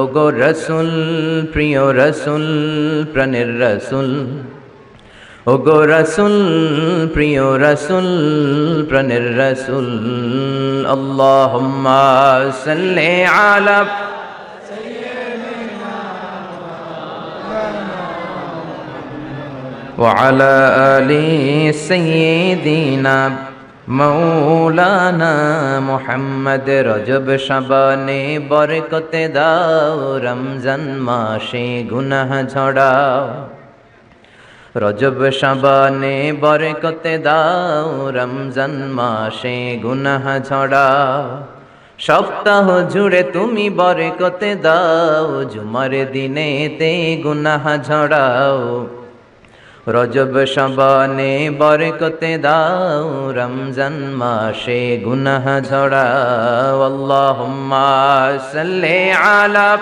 ওগো রসুল, প্রিয় রসুল, প্রাণের রসুল, ওগো রসুল, প্রিয় রসুল, প্রাণের রসুল, আল্লাহুম্মা সাল্লি আলা ওয়া আলা আলি সাইয়্যিদিনা মৌলানা মুহাম্মদ। রজব শাবানে বরকতে দাও, রমজান মাসে গুনাহ ঝড়াও। রজব শাবানে বরকতে দাও, রমজান মাসে গুনাহ ঝড়াও। সপ্তাহ জুড়ে তুমি বরকতে দাও, জুমার দিনেতে গুনাহ ঝড়াও। রজব শাবানে বরকতে দাও, রমজান মাসে গুনাহ ঝড়াও। আল্লাহুম্মা সাল্লি আলা